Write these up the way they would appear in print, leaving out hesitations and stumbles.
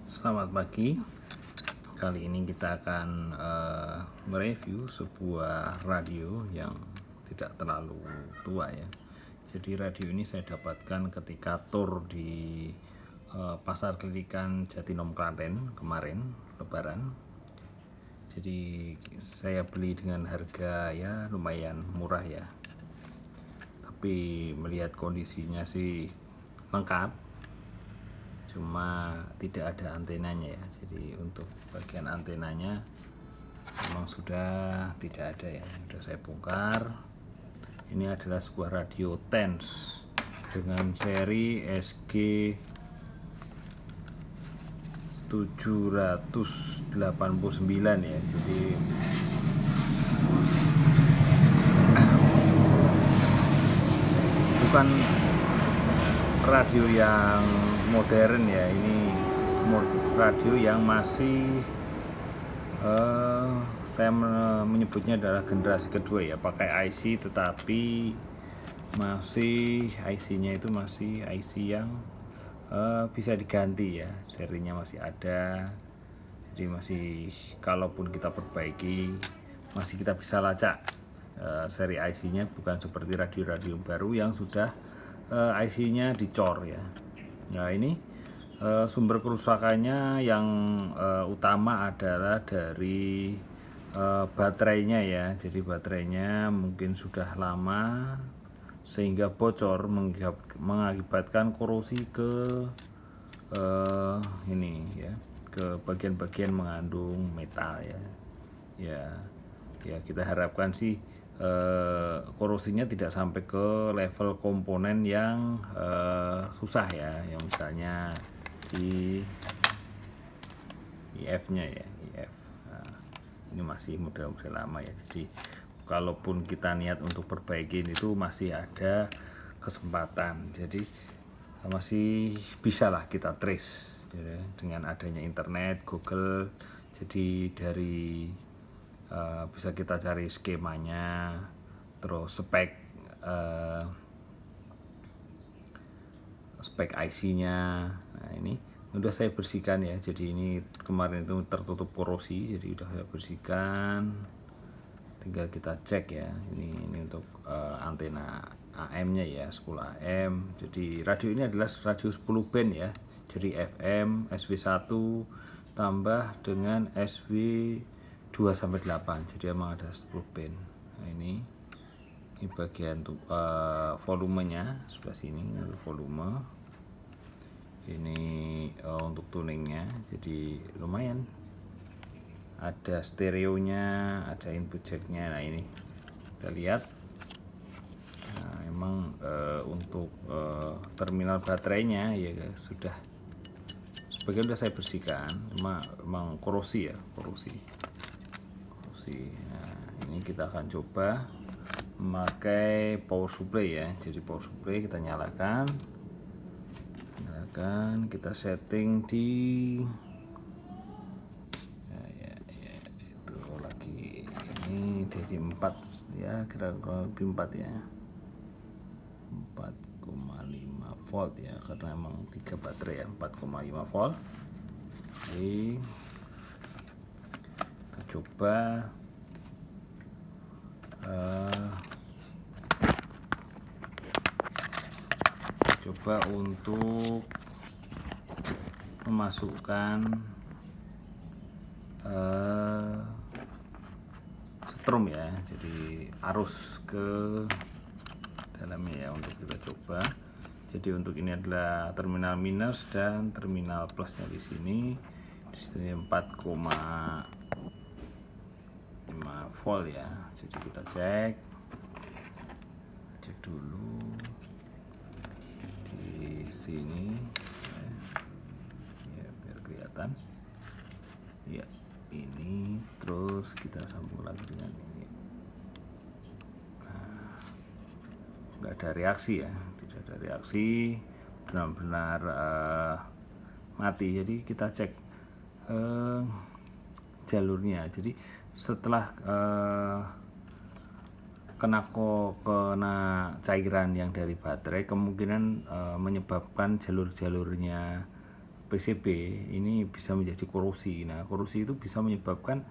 Selamat pagi. Kali ini kita akan mereview sebuah radio yang tidak terlalu tua ya. Jadi radio ini saya dapatkan ketika tur di Pasar Kelirikan Jatinom Klaten kemarin Lebaran. Jadi saya beli dengan harga ya lumayan murah ya. Tapi melihat kondisinya sih lengkap, cuma tidak ada antenanya ya. Jadi untuk bagian antenanya memang sudah tidak ada ya, sudah saya bongkar. Ini adalah sebuah radio TENS dengan seri SG 789 ya. Jadi bukan radio yang modern ya, ini radio yang masih saya menyebutnya adalah generasi kedua ya, pakai IC tetapi masih IC-nya itu masih IC yang bisa diganti ya, serinya masih ada. Jadi masih, kalaupun kita perbaiki masih kita bisa lacak seri IC-nya, bukan seperti radio-radio baru yang sudah IC-nya dicor ya. Nah ini sumber kerusakannya yang utama adalah dari baterainya ya. Jadi baterainya mungkin sudah lama sehingga bocor, mengakibatkan korosi ke ini ya, ke bagian-bagian mengandung metal ya. Ya kita harapkan sih korosinya tidak sampai ke level komponen yang susah ya, yang misalnya di IF-nya ya, IF. Nah, ini masih model-model lama ya. Jadi kalaupun kita niat untuk perbaikin itu masih ada kesempatan. Jadi masih bisa lah kita trace ya, dengan adanya internet, Google. Jadi dari bisa kita cari skemanya, terus spek IC-nya. Nah ini udah saya bersihkan ya. Jadi ini kemarin itu tertutup korosi, jadi udah saya bersihkan. Tinggal kita cek ya. Ini untuk antena AM-nya ya, 10 AM. Jadi radio ini adalah radio 10 band ya. Jadi FM, SW1 tambah dengan SW 2-8. Jadi emang ada 10 band. Nah ini bagian volumenya sebelah sini, volume. Ini untuk tuningnya, jadi lumayan. Ada stereonya, ada input jacknya. Nah ini kita lihat. Nah, emang untuk terminal baterainya ya sudah sebagian sudah saya bersihkan. Emang korosi ya, korosi. Nah ini kita akan coba memakai power supply ya. Jadi power supply kita nyalakan, kita setting di itu lagi, ini dari 4 ya, kira-kira lebih 4 ya, 4,5 volt ya, karena emang 3 baterai ya, 4,5 volt. Oke, kita coba untuk memasukkan setrum ya, jadi arus ke dalamnya ya, untuk kita coba. Jadi untuk ini adalah terminal minus dan terminal plusnya di sini. Di sini 4,5 volt ya. Jadi kita cek dulu di sini ya, biar kelihatan ya. Ini terus kita sambung lagi dengan ini. Nah, nggak ada reaksi ya, tidak ada reaksi, benar-benar mati. Jadi kita cek jalurnya. Jadi setelah kena cairan yang dari baterai, kemungkinan menyebabkan jalur-jalurnya PCB ini bisa menjadi korosi. Nah, korosi itu bisa menyebabkan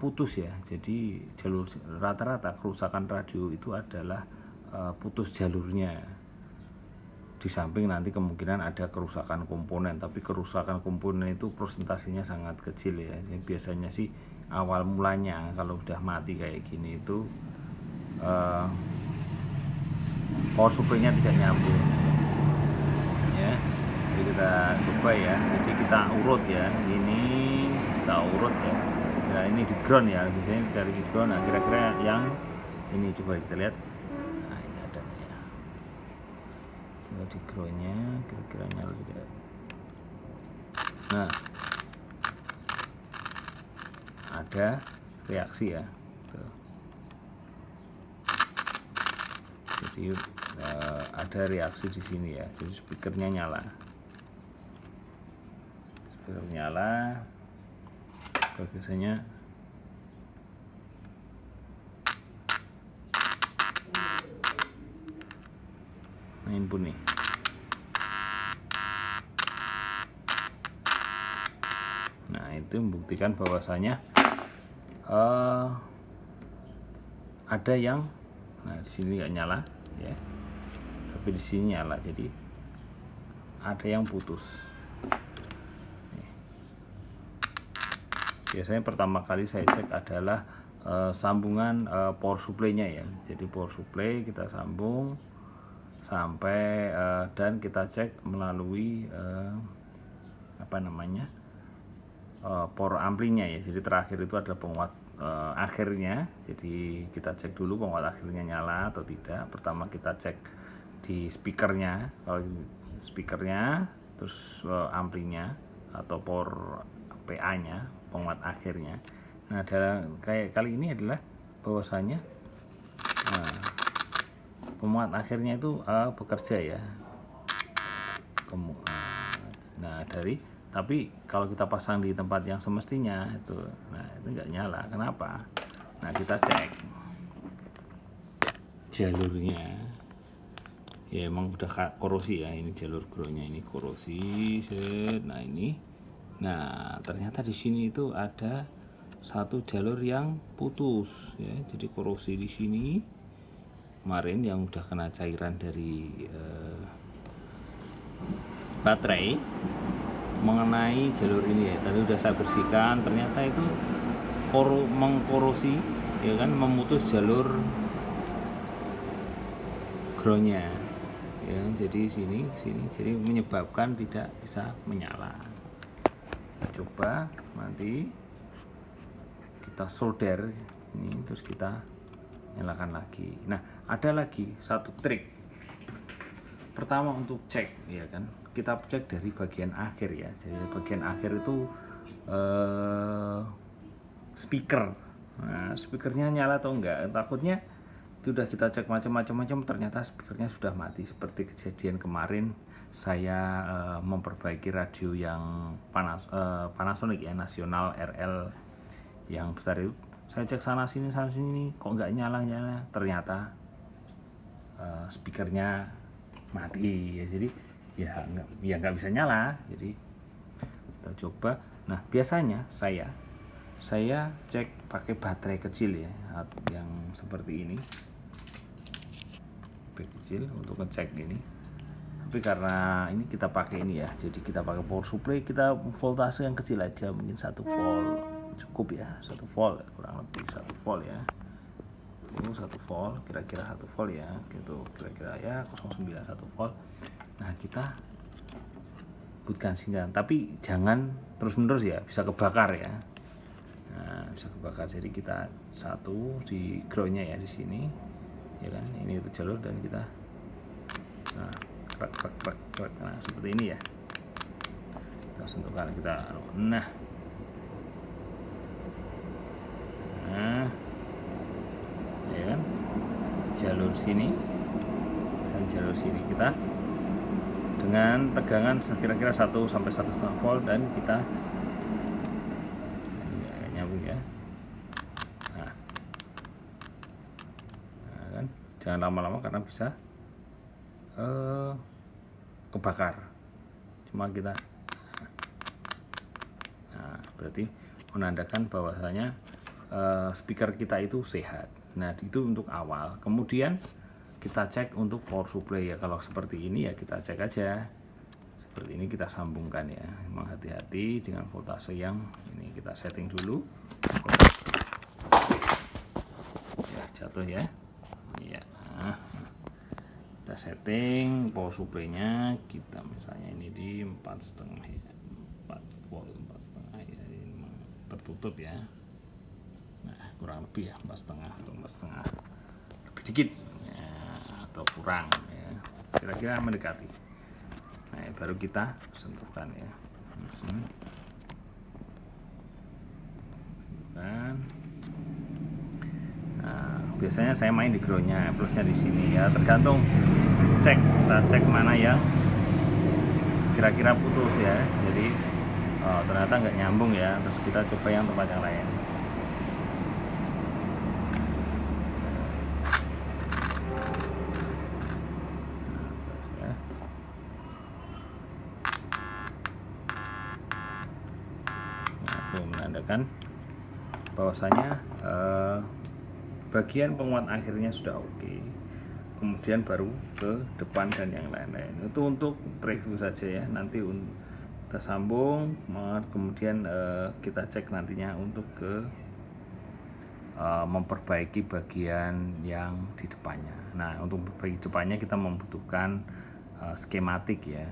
putus ya. Jadi jalur rata-rata kerusakan radio itu adalah putus jalurnya. Di samping nanti kemungkinan ada kerusakan komponen, tapi kerusakan komponen itu persentasenya sangat kecil ya. Jadi biasanya sih awal mulanya kalau udah mati kayak gini itu power supply-nya tidak nyambung ya. Jadi kita coba ya, jadi kita urut ya, ini kita urut ya. Nah, ini di ground ya, biasanya cari di ground. Nah, kira-kira yang ini coba kita lihat. Nah, ini ada ya, tinggal di groundnya kira-kira nyala tidak. Nah, ada reaksi ya. Tuh. Jadi ada reaksi di sini ya. Jadi speakernya nyala. Speaker nyala. Biasanya input nih. Nah, itu membuktikan bahwasanya ada yang, nah di sini nggak nyala ya, tapi di sini nyala. Jadi ada yang putus. Nih. Biasanya pertama kali saya cek adalah sambungan power supply-nya ya. Jadi power supply kita sambung sampai dan kita cek melalui apa namanya, power amplinya ya. Jadi terakhir itu adalah penguat akhirnya. Jadi kita cek dulu penguat akhirnya nyala atau tidak. Pertama kita cek di speakernya, kalau speakernya, terus amplinya atau power PA nya, penguat akhirnya. Nah, kayak kali ini adalah bahwasanya penguat akhirnya itu bekerja ya. Nah, tapi kalau kita pasang di tempat yang semestinya itu, nah itu nggak nyala. Kenapa? Nah, kita cek jalurnya. Ya emang udah korosi ya, ini jalur groundnya ini korosi. Nah ini, nah ternyata di sini itu ada satu jalur yang putus ya. Jadi korosi di sini kemarin yang udah kena cairan dari baterai mengenai jalur ini ya. Tadi udah saya bersihkan, ternyata itu mengkorosi ya kan, memutus jalur groundnya ya. Jadi sini jadi menyebabkan tidak bisa menyala. Coba nanti kita solder ini, terus kita nyalakan lagi. Nah, ada lagi satu trik. Pertama untuk cek ya kan, kita cek dari bagian akhir ya. Jadi bagian akhir itu speaker. Nah, speakernya nyala atau enggak? Takutnya sudah kita cek macam-macam ternyata speakernya sudah mati. Seperti kejadian kemarin saya memperbaiki radio yang Panasonic ya, Nasional RL yang besar itu. Saya cek sana sini kok nggak nyala. Ternyata speakernya mati ya. Jadi ya nggak bisa nyala. Jadi kita coba. Nah, biasanya saya cek pakai baterai kecil ya, yang seperti ini, baterai kecil untuk ngecek ini. Tapi karena ini kita pakai ini ya, jadi kita pakai power supply, kita voltase yang kecil aja, mungkin 1 volt cukup ya, 1 volt kurang lebih 1 volt ya. Itu 1 volt, kira-kira 1 volt ya, gitu, kira-kira ya 0,9 1 volt. Nah, kita butuhkan sinyal, tapi jangan terus-menerus ya, bisa kebakar ya. Nah, bisa kebakar. Jadi kita satu di groundnya ya, di sini ya kan, ini itu jalur, dan kita krek. Nah, seperti ini ya, kita sentuhkan, kita nah ya kan, jalur sini dan jalur sini kita dengan tegangan kira-kira 1 sampai 1,5 volt, dan kita nyambung ya. Nah kan, jangan lama-lama karena bisa kebakar. Cuma kita berarti menandakan bahwasanya speaker kita itu sehat. Nah, itu untuk awal. Kemudian kita cek untuk power supply ya. Kalau seperti ini ya kita cek aja. Seperti ini kita sambungkan ya. Memang hati-hati dengan voltase yang ini, kita setting dulu. Ya, jatuh ya. Iya. Nah, kita setting power supply-nya, kita misalnya ini di 4,5 ya. 4 volt 4,5 ya. Ini memang tertutup ya. Nah, kurang lebih ya 4,5 atau 4,5 lebih dikit ya, atau kurang ya. Kira-kira mendekati. Nah, baru kita sentuhkan ya. Sentuhkan. Nah, biasanya saya main di groundnya, plusnya di sini ya. Tergantung kita cek mana yang kira-kira putus ya. Jadi ternyata nggak nyambung ya. Terus kita coba yang tempat yang lain. Menandakan bahwasanya bagian penguat akhirnya sudah oke. Kemudian baru ke depan dan yang lain-lain. Itu untuk preview saja ya. Nanti kita sambung, kemudian kita cek nantinya untuk ke memperbaiki bagian yang di depannya. Nah, untuk memperbaiki depannya kita membutuhkan skematik ya.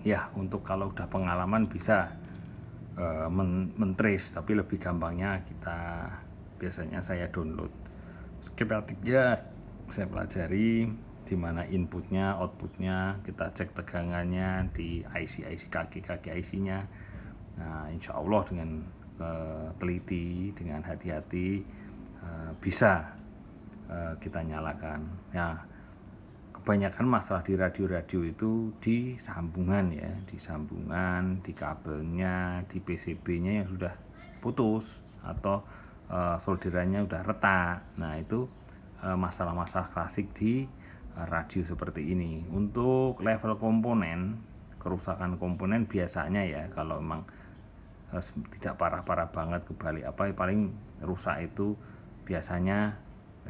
Ya, untuk kalau udah pengalaman bisa men-trace, tapi lebih gampangnya biasanya saya download skematiknya, saya pelajari di mana inputnya, outputnya, kita cek tegangannya di IC kaki IC-nya. Nah, insya Allah dengan teliti, dengan hati-hati bisa kita nyalakan. Nah, kebanyakan masalah di radio-radio itu di sambungan ya, di sambungan, di kabelnya, di PCB-nya yang sudah putus atau solderannya udah retak. Nah, itu masalah-masalah klasik di radio seperti ini. Untuk level komponen, kerusakan komponen biasanya ya, kalau memang tidak parah-parah banget kebalik paling rusak itu biasanya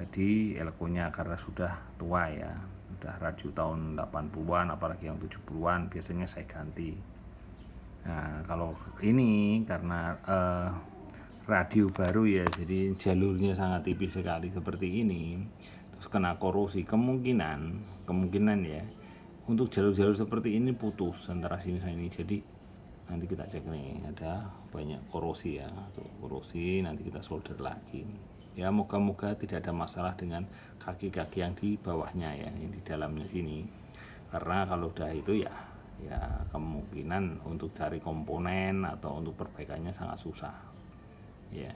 di elkonya karena sudah tua ya. Udah radio tahun 80-an apalagi yang 70-an biasanya saya ganti. Nah, kalau ini karena radio baru ya, jadi jalurnya sangat tipis sekali seperti ini, terus kena korosi, kemungkinan ya untuk jalur-jalur seperti ini putus antara sini sama ini. Jadi nanti kita cek nih, ada banyak korosi ya, tuh, korosi, nanti kita solder lagi ya. Moga-moga tidak ada masalah dengan kaki-kaki yang di bawahnya ya, yang di dalamnya sini, karena kalau udah itu ya kemungkinan untuk cari komponen atau untuk perbaikannya sangat susah ya.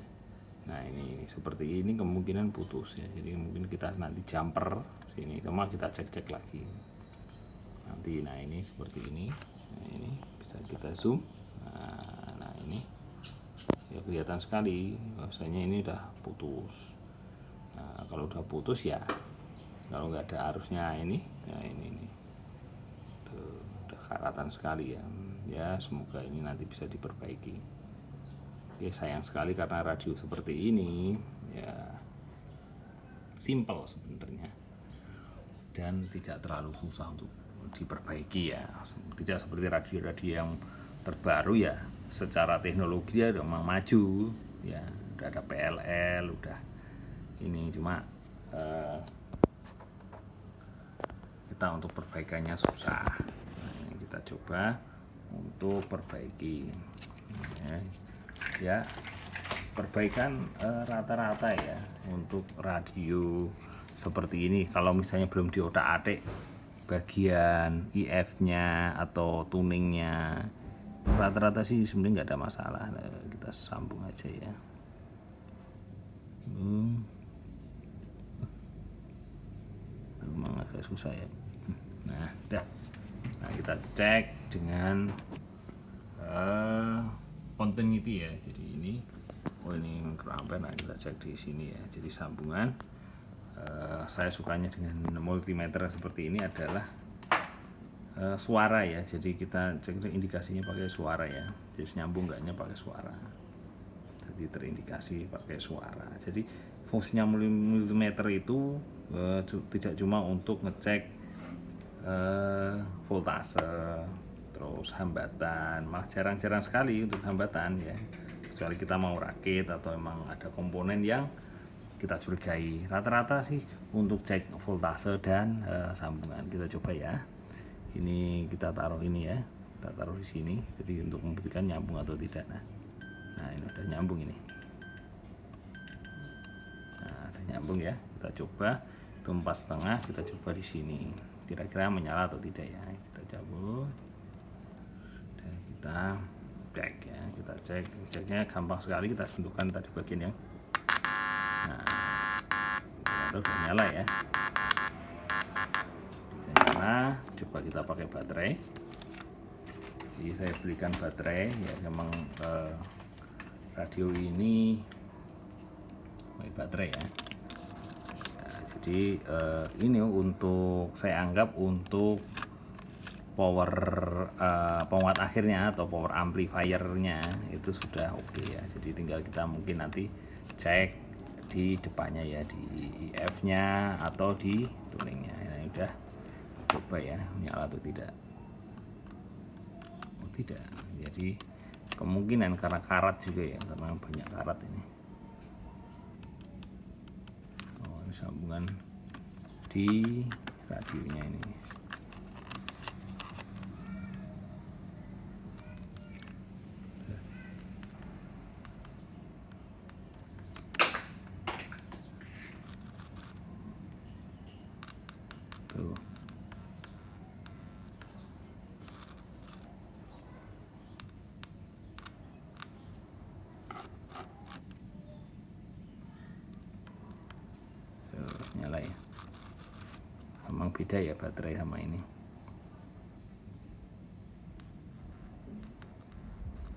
Nah, ini seperti ini kemungkinan putus ya, jadi mungkin kita nanti jumper sini, cuma kita cek-cek lagi nanti. Nah, ini seperti ini. Nah, ini bisa kita zoom. Nah, ini ya kelihatan sekali bahwasanya ini udah putus. Nah, kalau udah putus ya, kalau nggak ada arusnya ini, nah ini tuh, udah karatan sekali ya. Ya, semoga ini nanti bisa diperbaiki. Ya, sayang sekali karena radio seperti ini ya simple sebenarnya dan tidak terlalu susah untuk diperbaiki ya. Tidak seperti radio-radio yang terbaru ya, secara teknologi ya memang maju ya, udah ada PLL, udah ini, cuma kita untuk perbaikannya susah. Nah, ini kita coba untuk perbaiki ya, perbaikan rata-rata ya untuk radio seperti ini. Kalau misalnya belum diotak-atik bagian IF-nya atau tuningnya, rata-rata sih sebenarnya nggak ada masalah. Nah, kita sambung aja ya. Memang agak susah ya. Nah, udah. Nah, kita cek dengan continuity ya. Jadi ini ini kerampen. Nah, kita cek di sini ya. Jadi sambungan saya sukanya dengan multimeter seperti ini adalah suara ya, jadi kita cek indikasinya pakai suara ya, jadi nyambung enggaknya pakai suara, jadi terindikasi pakai suara. Jadi fungsinya multimeter itu tidak cuma untuk ngecek voltase, terus hambatan, malah jarang-jarang sekali untuk hambatan ya, kecuali kita mau rakit atau emang ada komponen yang kita curigai. Rata-rata sih untuk cek voltase dan sambungan. Kita coba ya, ini kita taruh ini ya, kita taruh di sini, jadi untuk membuktikan nyambung atau tidak. Nah ini udah nyambung ini, nah udah nyambung ya. Kita coba itu 4,5, kita coba di sini kira-kira menyala atau tidak ya. Kita cabut dan kita cek ya, kita ceknya gampang sekali, kita sentuhkan tadi bagian yang udah nyala ya, nyala. Coba kita pakai baterai. Jadi saya belikan baterai ya, memang radio ini pakai baterai ya. Jadi ini untuk, saya anggap untuk power penguat akhirnya atau power amplifiernya itu sudah oke ya. Jadi tinggal kita mungkin nanti cek di depannya ya, di IF nya atau di tuningnya. Ini udah coba ya, nyala atau tidak. Oh tidak, jadi kemungkinan karena karat juga ya, karena banyak karat ini. Sambungan di radionya ini. Tuh. Nyala ya, memang beda ya baterai sama ini.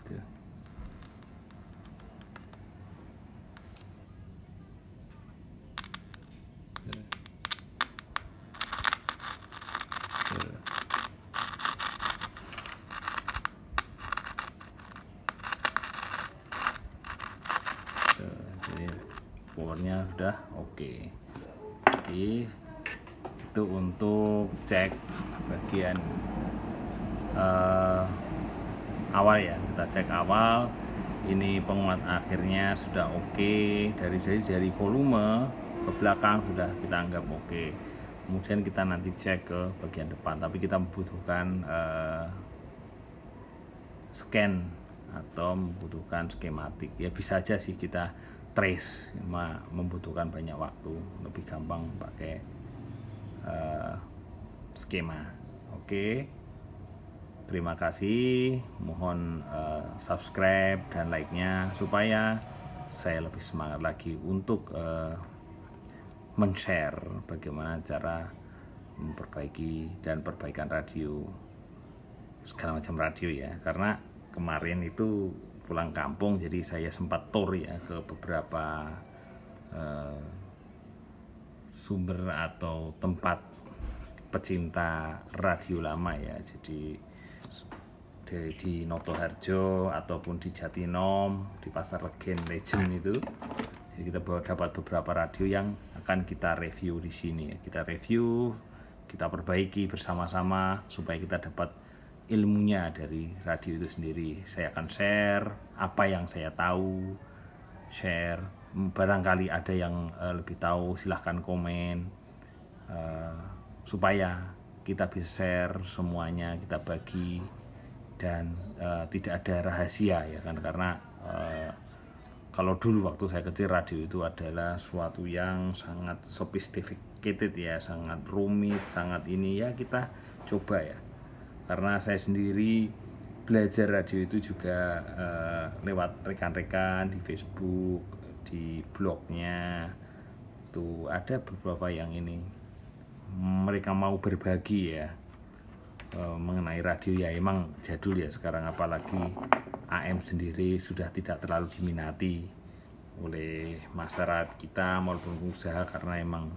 Tuh. Jadi powernya sudah oke. Jadi itu untuk cek bagian awal ya, kita cek awal. Ini penguat akhirnya sudah oke, dari volume ke belakang sudah kita anggap oke. Kemudian kita nanti cek ke bagian depan, tapi kita membutuhkan scan atau membutuhkan skematik ya. Bisa aja sih kita trace, membutuhkan banyak waktu, lebih gampang pakai skema. Oke, terima kasih, mohon subscribe dan like-nya supaya saya lebih semangat lagi untuk men-share bagaimana cara memperbaiki dan perbaikan radio, segala macam radio ya. Karena kemarin itu pulang kampung, jadi saya sempat tour ya ke beberapa sumber atau tempat pecinta radio lama ya. Jadi di Notoharjo ataupun di Jatinom, di Pasar Legend itu. Jadi kita dapat beberapa radio yang akan kita review di sini ya. Kita review, kita perbaiki bersama-sama supaya kita dapat ilmunya dari radio itu sendiri. Saya akan share apa yang saya tahu, share, barangkali ada yang lebih tahu silahkan komen, supaya kita bisa share semuanya, kita bagi, dan tidak ada rahasia ya kan. Karena kalau dulu waktu saya kecil, radio itu adalah suatu yang sangat sophisticated ya, sangat rumit, sangat ini ya. Kita coba ya, karena saya sendiri belajar radio itu juga lewat rekan-rekan di Facebook, di blognya tuh ada beberapa yang ini mereka mau berbagi ya mengenai radio ya. Emang jadul ya sekarang, apalagi AM sendiri sudah tidak terlalu diminati oleh masyarakat kita maupun pengusaha, karena emang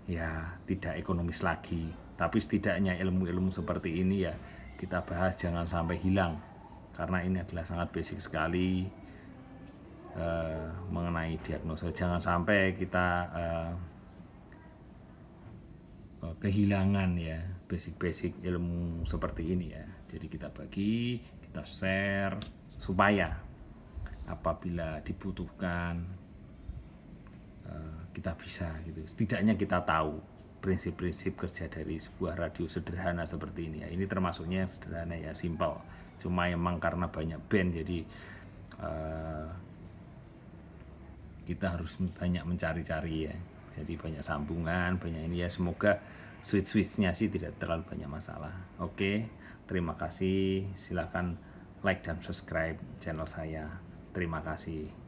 ya tidak ekonomis lagi. Tapi setidaknya ilmu-ilmu seperti ini ya kita bahas, jangan sampai hilang, karena ini adalah sangat basic sekali mengenai diagnosa. Jangan sampai kita kehilangan ya basic-basic ilmu seperti ini ya. Jadi kita bagi, kita share supaya apabila dibutuhkan kita bisa gitu. Setidaknya kita tahu prinsip-prinsip kerja dari sebuah radio sederhana seperti ini ya. Ini termasuknya yang sederhana ya, simple. Cuma emang karena banyak band jadi kita harus banyak mencari-cari ya. Jadi banyak sambungan, banyak ini ya. Semoga switch-switchnya sih tidak terlalu banyak masalah. Oke, terima kasih. Silakan like dan subscribe channel saya. Terima kasih.